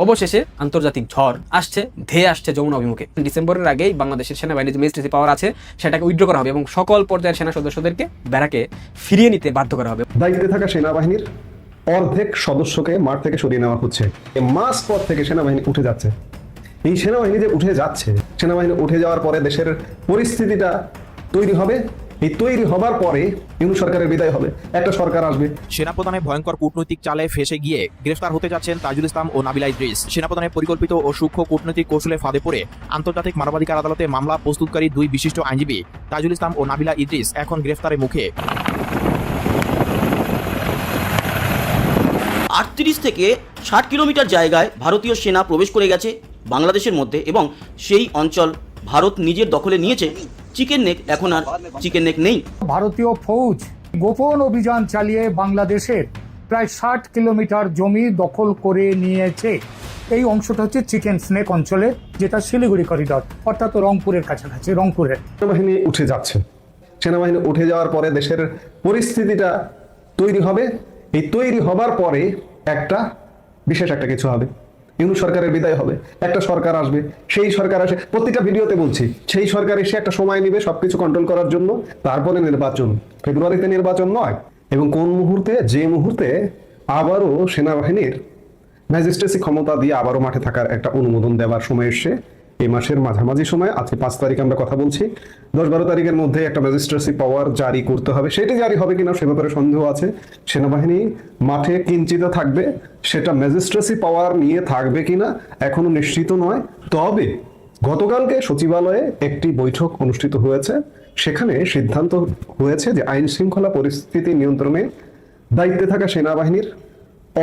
অবশেষে আন্তর্জাতিক ঝড় আসছে, ধেয়ে আসছে যমুনা অভিমুখে। ডিসেম্বরের আগেই বাংলাদেশের সেনাবাহিনীর যে ম্যাজিস্ট্রেসি পাওয়ার আছে সেটাকে উইথড্র করা হবে এবং সকল পর্যায়ের সেনা সদস্যদেরকে ব্যারাকে ফিরিয়ে নিতে বাধ্য করা হবে। দায়িত্বে থাকা সেনাবাহিনীর অর্ধেক সদস্যকে মাঠ থেকে সরিয়ে নেওয়া হচ্ছে। মাস পর থেকে সেনাবাহিনী উঠে যাচ্ছে। এই সেনাবাহিনী যে উঠে যাচ্ছে, সেনাবাহিনী উঠে যাওয়ার পরে দেশের পরিস্থিতিটা তৈরি হবে। এই তৈরি হবার পরে ইউনূস সরকারের বিদায় হবে, একটা সরকার আসবে। সেনাপ্রধানের ভয়ঙ্কর কূটনৈতিক চালে ফেঁসে গিয়ে গ্রেফতার হতে যাচ্ছেন তাজুল ইসলাম ও নাবিলা ইদ্রিস। সেনাপ্রধানের পরিকল্পিত ও সূক্ষ্ম কূটনৈতিক কৌশলে ফাঁদে পড়ে আন্তর্জাতিক মানবাধিকার আদালতে মামলা প্রস্তুতকারী দুই বিশিষ্ট আইনজীবী তাজুল ইসলাম ও নাবিলা ইদ্রিস এখন গ্রেফতারের মুখে। 38 থেকে 60 কিলোমিটার জায়গায় ভারতীয় সেনা প্রবেশ করে গেছে বাংলাদেশের মধ্যে এবং সেই অঞ্চল ভারত নিজের দখলে নিয়েছে। চিকেন নেক এখন আর চিকেন নেক নেই। ভারতীয় ফৌজ গোপন অভিযান চালিয়ে বাংলাদেশের প্রায় 60 কিলোমিটার জমি দখল করে নিয়েছে। এই অংশটা হচ্ছে চিকেন স্নেক অঞ্চলের, যেটা শিলিগুড়ি করিডর, অর্থাৎ রংপুরের কাছাকাছি, রংপুরের। সেনাবাহিনী উঠে যাচ্ছে। সেনাবাহিনী উঠে যাওয়ার পরে দেশের পরিস্থিতিটা তৈরি হবে। এই তৈরি হবার পরে বিশেষ একটা কিছু হবে। ইউনূস সরকারের বিদায় হবে, একটা সরকার আসবে। সেই সরকার আসে, প্রত্যেকটা ভিডিওতে বলছি, সেই সরকার এসে একটা সময় নেবে সবকিছু কন্ট্রোল করার জন্য। তারপরে নির্বাচন, ফেব্রুয়ারিতে নির্বাচন নয়। এবং কোন মুহূর্তে, যে মুহূর্তে আবারও সেনাবাহিনীর ম্যাজিস্ট্রেসি ক্ষমতা দিয়ে আবারও মাঠে থাকার একটা অনুমোদন দেওয়ার সময় এসে এই মাসের মাঝামাঝি সময়, আজকে 5 তারিখ আমরা কথা বলছি, 10-12 তারিখের মধ্যে একটা ম্যাজিস্ট্রেসি পাওয়ার জারি করতে হবে। সেটি জারি হবে কিনা সে ব্যাপারে সন্দেহ আছে। সেনাবাহিনী মাঠে কিঞ্চিত থাকবে, সেটা ম্যাজিস্ট্রেসি পাওয়ার নিয়ে থাকবে কিনা এখনো নিশ্চিত নয়। তবে গতকালকে সচিবালয়ে একটি বৈঠক অনুষ্ঠিত হয়েছে, সেখানে সিদ্ধান্ত হয়েছে যে আইন শৃঙ্খলা পরিস্থিতি নিয়ন্ত্রণে দায়িত্বে থাকা সেনাবাহিনীর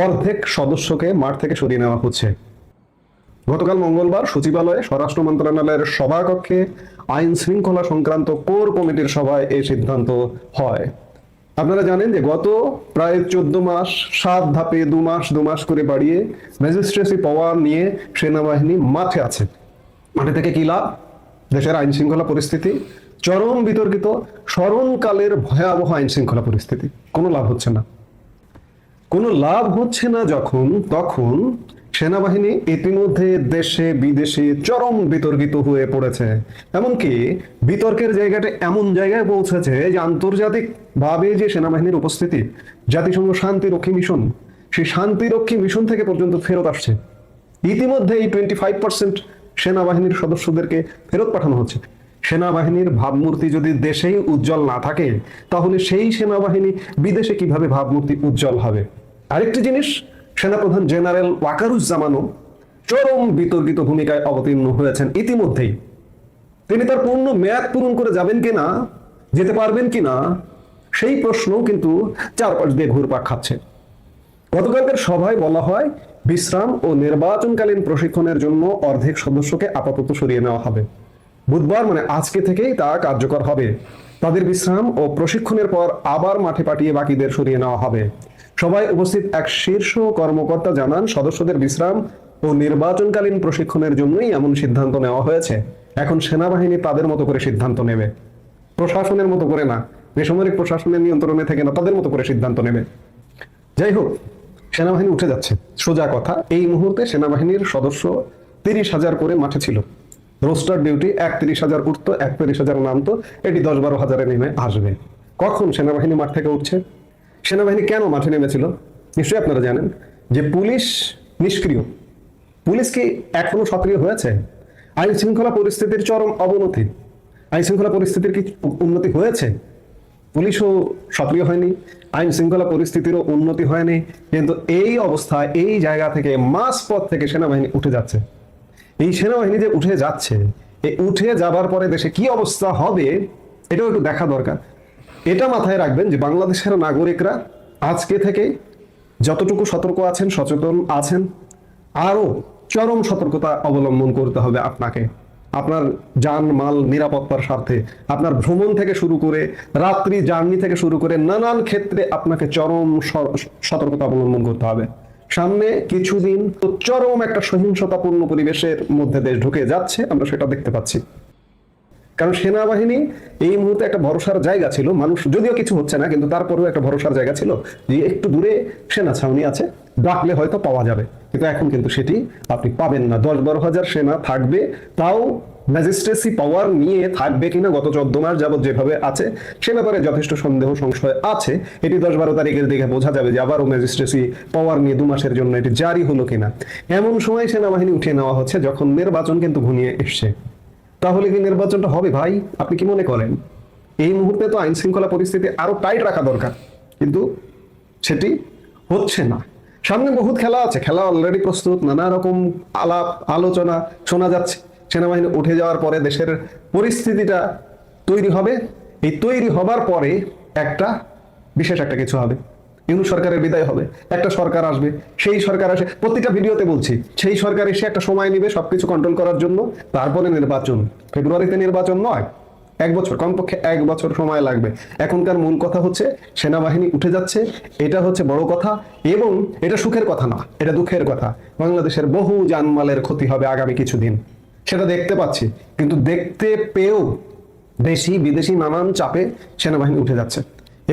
অর্ধেক সদস্যকে মাঠ থেকে সরিয়ে নেওয়া হচ্ছে। গতকাল মঙ্গলবার সচিবালয়ে স্বরাষ্ট্র মন্ত্রণালয়ের সভাকক্ষে আইন শৃঙ্খলা সংক্রান্ত কোর কমিটির সভায় এই সিদ্ধান্ত হয়। আপনারা জানেন যে গত প্রায় 14 মাস 7 ধাপে 2 মাস করে বাড়িয়ে ম্যাজিস্ট্রেসি পাওয়ার নিয়ে সেনাবাহিনী মাঠে আছে। মাঠে থেকে কি লাভ? দেশের আইন শৃঙ্খলা পরিস্থিতি চরম বিতর্কিত, স্মরণকালের ভয়াবহ আইন শৃঙ্খলা পরিস্থিতি। কোনো লাভ হচ্ছে না। কোনো লাভ হচ্ছে না তখন সেনাবাহিনী ইতিমধ্যে দেশে বিদেশে চরম বিতর্কিত হয়ে পড়েছে। এমনকি বিতর্কের জায়গাটা এমন জায়গায় পৌঁছেছে যে আন্তর্জাতিক ভাবে যে সেনাবাহিনীর উপস্থিতি, জাতিসংঘ শান্তিরক্ষী মিশন, সেই শান্তিরক্ষী মিশন থেকে পর্যন্ত ফেরত আসছে। ইতিমধ্যে এই 25% সেনাবাহিনীর সদস্যদেরকে ফেরত পাঠানো হচ্ছে। সেনাবাহিনীর ভাবমূর্তি যদি দেশেই উজ্জ্বল না থাকে, তাহলে সেই সেনাবাহিনী বিদেশে কিভাবে ভাবমূর্তি উজ্জ্বল হবে? আরেকটি জিনিস, সেনাপ্রধান জেনারেল ওয়াকারুজ্জামানও চরম বিতর্কিত ভূমিকায় অবতীর্ণ হয়েছেন ইতিমধ্যেই। তিনি তার পূর্ণ মেয়াদ পূরণ করে যাবেন কিনা, যেতে পারবেন কিনা, সেই প্রশ্নও কিন্তু চারপাশ দিয়ে ঘুরপাক খাচ্ছে। গতকালকের সভায় বলা হয় বিশ্রাম ও নির্বাচনকালীন প্রশিক্ষণের জন্য অর্ধেক সদস্যকে আপাতত সরিয়ে নেওয়া হবে। বুধবার মানে আজকে থেকেই তা কার্যকর হবে। তাদের বিশ্রাম ও প্রশিক্ষণের পর আবার মাঠে পাঠিয়ে বাকিদের সরিয়ে নেওয়া হবে। সভায় উপস্থিত এক শীর্ষ কর্মকর্তা জানান, সদস্যদের বিশ্রাম ও নির্বাচনকালীন প্রশিক্ষণের জন্যই এমন সিদ্ধান্ত নেওয়া হয়েছে। এখন সেনাবাহিনী তাদের মতো করে সিদ্ধান্ত নেবে, প্রশাসনের মতো করে না, বেসামরিক প্রশাসনের নিয়ন্ত্রণে থেকে না, তাদের মতো করে সিদ্ধান্ত নেবে। যাই হোক, সেনাবাহিনী উঠে যাচ্ছে, সোজা কথা। এই মুহূর্তে সেনাবাহিনীর সদস্য 30,000 করে মাঠে ছিল। রোস্টার ডিউটি 31,000 উঠতো, 31,000 নামতো, এটি 10-12 হাজারে নেমে আসবে। কখন সেনাবাহিনী মাঠ থেকে উঠছে? সেনাবাহিনী কেন মাঠে নেমেছিল? নিশ্চয়ই আপনারা জানেন যে পুলিশ নিষ্ক্রিয়। পুলিশ কি এখনো সক্রিয় হয়েছে? আইন শৃঙ্খলা পরিস্থিতির চরম অবনতি। আইন শৃঙ্খলা পরিস্থিতির কি উন্নতি হয়েছে? পুলিশও সক্রিয় হয়নি, আইন শৃঙ্খলা পরিস্থিতিরও উন্নতি হয়নি। কিন্তু এই অবস্থায়, এই জায়গা থেকে, মাঝ পথ থেকে সেনাবাহিনী উঠে যাচ্ছে। এই সেনাবাহিনী যে উঠে যাচ্ছে, এই উঠে যাবার পরে দেশে কি অবস্থা হবে এটাও একটু দেখা দরকার। এটা মাথায় রাখবেন যে বাংলাদেশের নাগরিকরা আজকে থেকে যতটুকু সতর্ক আছেন, সচেতন আছেন, আরো চরম সতর্কতা অবলম্বন করতে হবে আপনাকে। আপনার যান মাল নিরাপত্তার স্বার্থে, আপনার ভ্রমণ থেকে শুরু করে, রাত্রি জার্নি থেকে শুরু করে নানান ক্ষেত্রে আপনাকে চরম সতর্কতা অবলম্বন করতে হবে। সামনে কিছুদিন তো চরম একটা সহিংসতাপূর্ণ পরিবেশের মধ্যে দেশ ঢুকে যাচ্ছে, আমরা সেটা দেখতে পাচ্ছি। কারণ সেনাবাহিনী এই মুহূর্তে একটা ভরসার জায়গা ছিল, মানুষ যদিও কিছু হচ্ছে না কিন্তু তারপরেও একটা ভরসার জায়গা ছিল যে একটু দূরে সেনা ছাউনি আছে, ডাকলে হয়তো পাওয়া যাবে। কিন্তু এখন কিন্তু সেটি আপনি পাবেন না। 10-12 হাজার সেনা থাকবে, তাও ম্যাজিস্ট্রেসি পাওয়ার নিয়ে থাকবে কিনা গত 14 মাস যাবত যেভাবে আছে সে ব্যাপারে যথেষ্ট সন্দেহ সংশয় আছে। এটি 10-12 তারিখের দিকে বোঝা যাবে যে আবারও ম্যাজিস্ট্রেসি পাওয়ার নিয়ে 2 মাসের জন্য এটি জারি হলো কিনা। এমন সময় সেনাবাহিনী উঠিয়ে নেওয়া হচ্ছে যখন নির্বাচন কিন্তু ঘনিয়ে এসছে। তাহলে কি নির্বাচনটা হবে ভাই? আপনি কি মনে করেন? এই মুহূর্তে তো আইন শৃঙ্খলা পরিস্থিতি আরো টাইট রাখা দরকার, কিন্তু সেটি হচ্ছে না। সামনে বহুত খেলা আছে, খেলা অলরেডি প্রস্তুত, নানা রকম আলাপ আলোচনা শোনা যাচ্ছে। সেনাবাহিনী উঠে যাওয়ার পরে দেশের পরিস্থিতিটা তৈরি হবে, এই তৈরি হবার পরে বিশেষ একটা কিছু হবে। ইউনূস সরকারের বিদায় হবে, একটা সরকার আসবে, সেই সরকার আসে, প্রতিটা ভিডিওতে বলছি, সেই সরকার এসে একটা সময় নেবে সবকিছু কন্ট্রোল করার জন্য, তারপরে নির্বাচন। ফেব্রুয়ারিতে নির্বাচন নয়, 1 বছর, কমপক্ষে 1 বছর সময় লাগবে। এখনকার মূল কথা হচ্ছে সেনাবাহিনী উঠে যাচ্ছে, এটা হচ্ছে বড় কথা, এবং এটা সুখের কথা না, এটা দুঃখের কথা। বাংলাদেশের বহু জানমালের ক্ষতি হবে আগামী কিছুদিন, সেটা দেখতে পাচ্ছি। কিন্তু দেখতে পেয়েও দেশি বিদেশি নানান চাপে সেনাবাহিনী উঠে যাচ্ছে।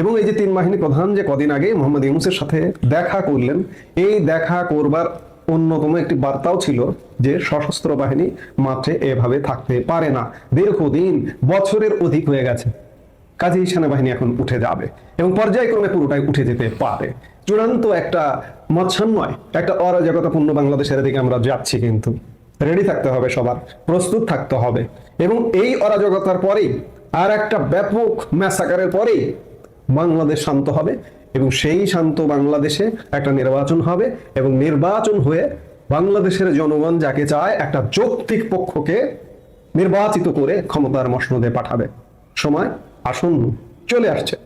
এবং এই যে 3 বাহিনী প্রধান যে কদিন আগে মোহাম্মদ ইউনূসের সাথে দেখা করলেন, এই দেখা করবার অন্যতম একটি বার্তাও ছিল যে সশস্ত্র বাহিনী মাঠে এভাবে থাকতে পারে না, দীর্ঘদিন বছরের অধিক হয়ে গেছে। কাজেই সেনাবাহিনী এখন উঠে যাবে এবং পর্যায়ক্রমে পুরোটাই উঠে যেতে পারে। চূড়ান্ত একটা মৎসান্ময়, একটা অরাজকতাপূর্ণ বাংলাদেশের দিকে আমরা যাচ্ছি, কিন্তু রেডি থাকতে হবে, সবার প্রস্তুত থাকতে হবে। এবং এই অরাজকতার পরেই আর একটা ব্যাপক ম্যাসাকারের পরেই বাংলাদেশ শান্ত হবে, এবং সেই শান্ত বাংলাদেশে একটা নির্বাচন হবে, এবং নির্বাচন হয়ে বাংলাদেশের জনগণ যাকে চায় একটা যৌক্তিক পক্ষকে নির্বাচিত করে ক্ষমতার মসনদে পাঠাবে। সময় আসন্ন, চলে আসছে।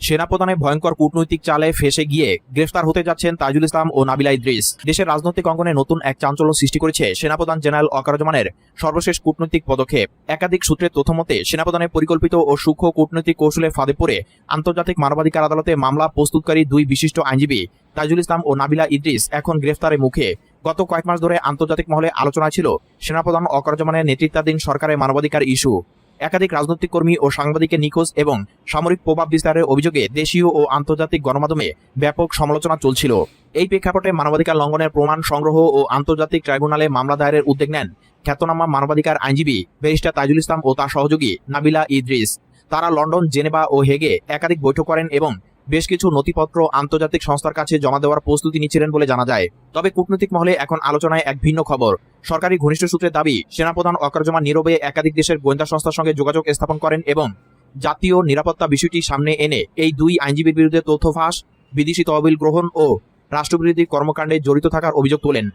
সেনাপ্রধানের ভয়ঙ্কর কূটনৈতিক চালে ফেসে গিয়ে গ্রেফতার হতে যাচ্ছেন তাজুল ইসলাম ও নাবিলা ইদ্রিস। দেশের রাজনৈতিক অঙ্গনে নতুন এক চাঞ্চল্য সৃষ্টি করেছে সেনাপ্রধান জেনারেল ওয়াকারুজ্জামানের সর্বশেষ কূটনৈতিক পদক্ষেপ। একাধিক সূত্রের তথ্যমতে সেনাপ্রধানের পরিকল্পিত ও সূক্ষ্ম কূটনৈতিক কৌশলের ফাঁদে পড়ে আন্তর্জাতিক মানবাধিকার আদালতে মামলা প্রস্তুতকারী 2 বিশিষ্ট আইনজীবী তাজুল ইসলাম ও নাবিলা ইদ্রিস এখন গ্রেফতারের মুখে। গত কয়েক মাস ধরে আন্তর্জাতিক মহলে আলোচনা ছিল সেনাপ্রধান ওয়াকারুজ্জামানের নেতৃত্বাধীন সরকারের মানবাধিকার ইস্যু। একাধিক রাজনৈতিক কর্মী ও সাংবাদিকের নিখোঁজ এবং সামরিক প্রভাব বিস্তারের অভিযোগে দেশীয় ও আন্তর্জাতিক গণমাধ্যমে ব্যাপক সমালোচনা চলছিল। এই প্রেক্ষাপটে মানবাধিকার লঙ্ঘনের প্রমাণ সংগ্রহ ও আন্তর্জাতিক ট্রাইব্যুনালে মামলা দায়েরের উদ্যোগ নেন খ্যাতনামা মানবাধিকার আইনজীবী ব্যারিস্টার তাজুল ইসলাম ও তার সহযোগী নাবিলা ইদ্রিস। তারা লন্ডন, জেনেভা ও হেগে একাধিক বৈঠক করেন এবং বেশ কিছু নথিপত্র আন্তর্জাতিক সংস্থার কাছে জমা দেওয়ার প্রস্তুতি নিচ্ছিলেন বলে জানা যায়। তবে কূটনৈতিক মহলে এখন আলোচনায় এক ভিন্ন খবর। সরকারি ঘনিষ্ঠ সূত্রের দাবি, সেনাপ্রধান ওয়াকারুজ্জামান নীরবে একাধিক দেশের গোয়েন্দা সংস্থার সঙ্গে যোগাযোগ স্থাপন করেন এবং জাতীয় নিরাপত্তা বিষয়টি সামনে এনে এই 2 আইনজীবীর বিরুদ্ধে তথ্য ফাঁস, বিদেশি তহবিল গ্রহণ ও রাষ্ট্রবিরোধী কর্মকাণ্ডে জড়িত থাকার অভিযোগ তোলেন।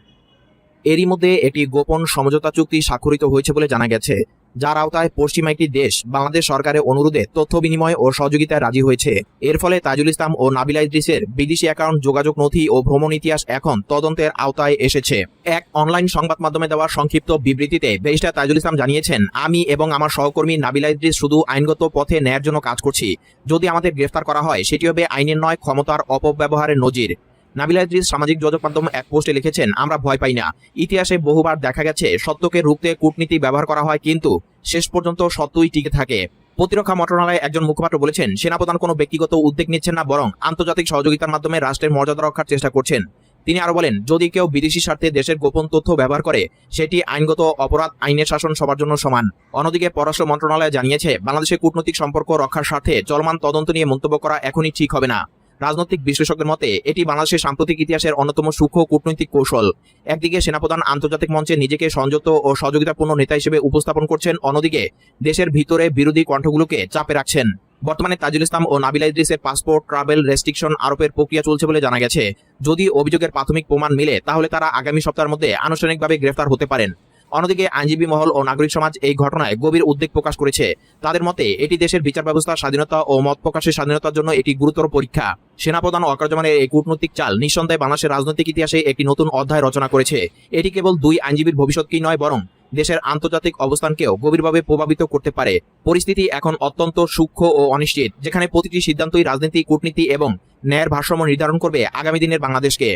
এরই মধ্যে একটি গোপন সমঝোতা চুক্তি স্বাক্ষরিত হয়েছে বলে জানা গেছে, যার আওতায় পশ্চিমা একটি দেশ বাংলাদেশ সরকারের অনুরোধে তথ্য বিনিময় ও সহযোগিতায় রাজি হয়েছে। এর ফলে তাজুল ইসলাম ও নাবিলা ইদ্রিসের বিদেশি অ্যাকাউন্ট, যোগাযোগ নথি ও ভ্রমণ ইতিহাস এখন তদন্তের আওতায় এসেছে। এক অনলাইন সংবাদ মাধ্যমে দেওয়া সংক্ষিপ্ত বিবৃতিতে ব্যারিস্টার তাজুল ইসলাম জানিয়েছেন, আমি এবং আমার সহকর্মী নাবিলা ইদ্রিস শুধু আইনগত পথে ন্যায়ের জন্য কাজ করছি। যদি আমাদের গ্রেফতার করা হয় সেটি হবে আইনের নয়, ক্ষমতার অপব্যবহারের নজির। নাবিলা ইদ্রিস সামাজিক যোগাযোগ মাধ্যম এক পোস্টে লিখেছেন, আমরা ভয় পাই না। ইতিহাসে বহুবার দেখা গেছে সত্যকে রুখতে কূটনীতি ব্যবহার করা হয়, কিন্তু শেষ পর্যন্ত সত্যই টিকে থাকে। প্রতিরক্ষা মন্ত্রণালয়ের একজন মুখপাত্র বলেছেন, সেনাপ্রধান কোনো ব্যক্তিগত উদ্যোগ নিচ্ছেন না, বরং আন্তর্জাতিক সহযোগিতার মাধ্যমে রাষ্ট্রের মর্যাদা রক্ষার চেষ্টা করছেন। তিনি আরো বলেন, যদি কেউ বিদেশি স্বার্থে দেশের গোপন তথ্য ব্যবহার করে সেটি আইনগত অপরাধ, আইনের শাসন সবার জন্য সমান। অন্যদিকে পররাষ্ট্র মন্ত্রণালয় জানিয়েছে, বাংলাদেশের কূটনৈতিক সম্পর্ক রক্ষার স্বার্থে চলমান তদন্ত নিয়ে মন্তব্য করা এখনই ঠিক হবে না। রাজনৈতিক বিশ্লেষকদের মতে এটি বাংলাদেশের সাম্প্রতিক ইতিহাসের অন্যতম সূক্ষ্ম কূটনৈতিক কৌশল। একদিকে সেনাপ্রধান আন্তর্জাতিক মঞ্চে নিজেকে সংযত ও সহযোগিতাপূর্ণ নেতা হিসেবে উপস্থাপন করছেন, অন্যদিকে দেশের ভিতরে বিরোধী কণ্ঠগুলোকে চাপে রাখছেন। বর্তমানে তাজুল ইসলাম ও নাবিলা ইদ্রিসের পাসপোর্ট, ট্রাভেল রেস্ট্রিকশন আরোপের প্রক্রিয়া চলছে বলে জানা গেছে। যদি অভিযোগের প্রাথমিক প্রমাণ মিলে তাহলে তারা আগামী সপ্তাহের মধ্যে আনুষ্ঠানিকভাবে গ্রেফতার হতে পারেন। অন্যদিকে আইনজীবী মহল ও নাগরিক সমাজ এই ঘটনায় গভীর উদ্বেগ প্রকাশ করেছে। তাদের মতে এটি দেশের বিচার ব্যবস্থার স্বাধীনতা ও মত প্রকাশের স্বাধীনতার জন্য একটি গুরুতর পরীক্ষা। সেনাপ্রধান ওয়াকারুজ্জামানের এই কূটনৈতিক চাল নিঃসন্দেহে বাংলাদেশের রাজনৈতিক ইতিহাসে একটি নতুন অধ্যায় রচনা করেছে। এটি কেবল 2 আইনজীবীর ভবিষ্যৎকেই নয়, বরং দেশের আন্তর্জাতিক অবস্থানকেও গভীরভাবে প্রভাবিত করতে পারে। পরিস্থিতি এখন অত্যন্ত সূক্ষ্ম ও অনিশ্চিত, যেখানে প্রতিটি সিদ্ধান্তই রাজনীতি, কূটনীতি এবং ন্যায়ের ভারসাম্য নির্ধারণ করবে আগামী দিনের বাংলাদেশকে।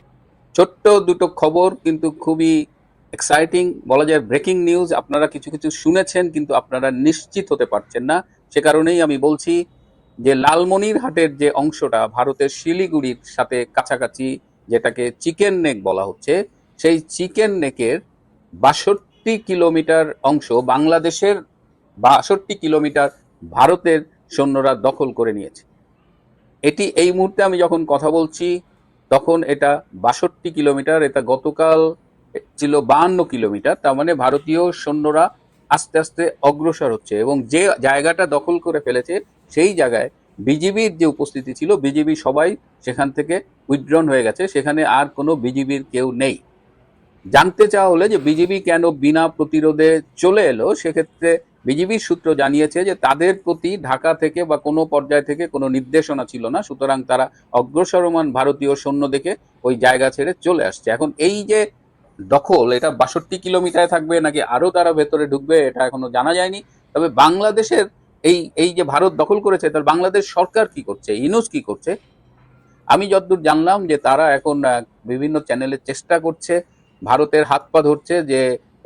ছোট্ট দুটো খবর কিন্তু খুবই এক্সাইটিং বলা যায় ব্রেকিং নিউজ আপনারা কিছু কিছু শুনেছেন কিন্তু আপনারা নিশ্চিত হতে পারছেন না। সে কারণেই আমি বলছি যে লালমনিরহাটের যে অংশটা ভারতের শিলিগুড়ির সাথে কাছাকাছি, যেটাকে চিকেন নেক বলা হচ্ছে, সেই চিকেন নেকের 62 কিলোমিটার অংশ বাংলাদেশের, 62 কিলোমিটার ভারতের সৈন্যরা দখল করে নিয়েছে। এটি এই মুহূর্তে আমি যখন কথা বলছি তখন এটা 62 কিলোমিটার, এটা গতকাল ছিল 52 কিলোমিটার। তার মানে ভারতীয় সৈন্যরা আস্তে আস্তে অগ্রসর হচ্ছে এবং যে জায়গাটা দখল করে ফেলেছে সেই জায়গায় বিজিবির যে উপস্থিতি ছিল, বিজিবি সবাই সেখান থেকে উইথড্রন হয়ে গেছে, সেখানে আর কোনো বিজিবির কেউ নেই। জানতে চাওয়া হলে যে বিজিবি কেন বিনা প্রতিরোধে চলে এলো, সেক্ষেত্রে বিজিবির সূত্র জানিয়েছে যে তাদের প্রতি ঢাকা থেকে বা কোনো পর্যায় থেকে কোনো নির্দেশনা ছিল না, সুতরাং তারা অগ্রসরমান ভারতীয় সৈন্য দেখে ওই জায়গা ছেড়ে চলে আসছে। এখন এই যে দখল, এটা 62 কিলোমিটারে থাকবে নাকি আরো তারা ভেতরে ঢুকবে এটা এখনো জানা যায়নি। তবে বাংলাদেশের এই যে ভারত দখল করেছে, তার বাংলাদেশ সরকার কি করছে, ইউনূস কি করছে, আমি যতদূর জানলাম যে তারা এখন বিভিন্ন চ্যানেলে চেষ্টা করছে, ভারতের হাত পা ধরছে যে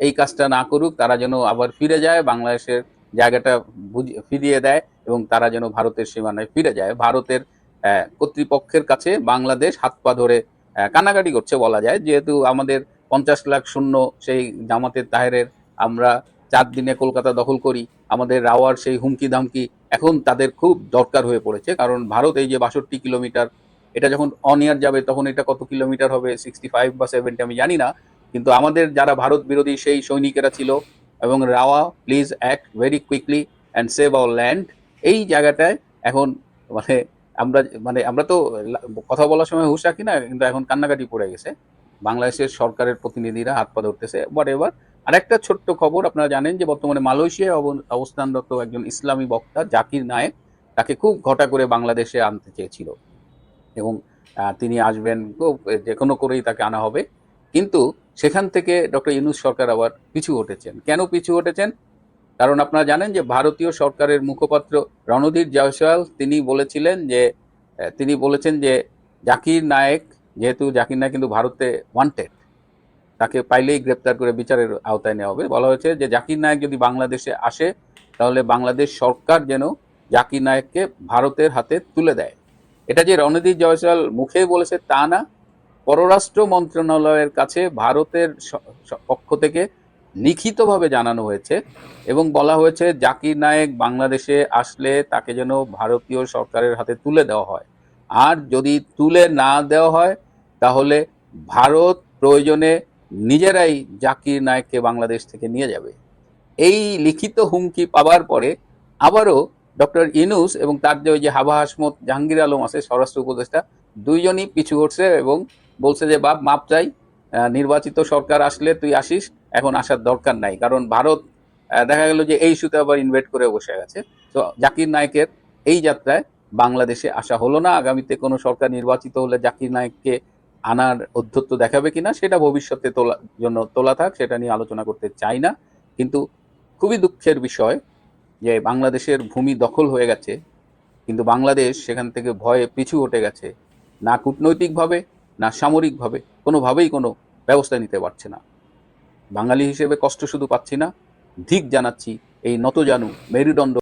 এই কাজটা না করুক, তারা যেন আবার ফিরে যায়, বাংলাদেশের জায়গাটা ফিরিয়ে দেয় এবং তারা যেন ভারতের সীমানায় ফিরে যায়। ভারতের কর্তৃপক্ষের কাছে বাংলাদেশ হাত পা ধরে কান্নাকাটি করছে বলা যায়, যেহেতু আমাদের 50 লাখ শূন্য সেই জামাতের তাহেরের আমরা 4 দিনে কলকাতা দখল করি, আমাদের রাওয়ার সেই হুমকি ধামকি এখন তাদের খুব দরকার হয়ে পড়েছে। কারণ ভারত এই যে 62 কিলোমিটার, এটা যখন অন ইয়ার যাবে তখন এটা কত কিলোমিটার হবে, 65 বা 70 আমি জানি না, কিন্তু আমাদের যারা ভারত বিরোধী সেই সৈনিকেরা ছিল এবং rava please act very quickly and save our land, এই জায়গাটায় এখন মানে আমরা তো কথা বলার সময় হুঁশ রাখি না, কিন্তু এখন কান্নাকাটি পড়ে গেছে। বাংলাদেশের সরকারের প্রতিনিধিরা হাত পা ধরতেছে হোয়াট এভার। আরেকটা ছোট্ট খবর, আপনারা জানেন যে বর্তমানে মালয়েশিয়ায় অবস্থানরত একজন ইসলামী বক্তা জাকির নায়েক, তাকে খুব ঘটা করে বাংলাদেশে আনতে চেয়েছিল এবং তিনি আসবেন, যে কোনো করেই তাকে আনা হবে, কিন্তু সেখান থেকে ডক্টর ইউনূস সরকার আবার পিছু হটেছেন। কেন পিছু হটেছেন? কারণ আপনারা জানেন যে ভারতীয় সরকারের মুখপাত্র রণধীর জয়সওয়াল তিনি বলেছেন যে জাকির নায়েক, যেহেতু জাকির নায়েক কিন্তু ভারতে ওয়ান্টেড, তাকে পাইলেই গ্রেপ্তার করে বিচারের আওতায় নেওয়া হবে। বলা হয়েছে যে জাকির নায়েক যদি বাংলাদেশে আসে তাহলে বাংলাদেশ সরকার যেন জাকির নায়েককে ভারতের হাতে তুলে দেয়। এটা যে রণধীর জয়সওয়াল মুখে বলেছে তা না, পররাষ্ট্র মন্ত্রণালয়ের কাছে ভারতের পক্ষ থেকে লিখিতভাবে জানানো হয়েছে এবং বলা হয়েছে জাকির নায়েক বাংলাদেশে আসলে তাকে যেন ভারতীয় সরকারের হাতে তুলে দেওয়া হয়, আর যদি তুলে না দেওয়া হয় তাহলে ভারত প্রয়োজনে নিজেরাই জাকির নায়েককে বাংলাদেশ থেকে নিয়ে যাবে। এই লিখিত হুমকি পাওয়ার পরে আবারও ডক্টর ইউনূস এবং তার যে ওই যে হাবা হাসমত জাহাঙ্গীর আলম আছে স্বরাষ্ট্র উপদেষ্টা, দুইজনই পিছু হটছে এবং বলছে যে বাপ মাপ চাই, নির্বাচিত সরকার আসলে তুই আসিস, এখন আসার দরকার নাই। কারণ ভারত দেখা গেল যে এই ইস্যুতে আবার ইনভেট করে বসে গেছে। তো জাকির নায়েকের এই যাত্রায় বাংলাদেশে আসা হলো না। আগামীতে কোনো সরকার নির্বাচিত হলে জাকির নায়েককে আনার অধ্যত্ত দেখাবে কিনা সেটা ভবিষ্যতে তোলা থাক, সেটা নিয়ে আলোচনা করতে চাই না। কিন্তু খুবই দুঃখের বিষয় যে বাংলাদেশের ভূমি দখল হয়ে গেছে, কিন্তু বাংলাদেশ সেখান থেকে ভয়ে পিছু হটে গেছে, না কূটনৈতিকভাবে না সামরিকভাবে কোনোভাবেই কোনো ব্যবস্থা নিতে পারছে না। বাঙালি হিসেবে কষ্ট শুধু পাচ্ছি না, ধিক জানাচ্ছি এই নতজানু মেরুদণ্ড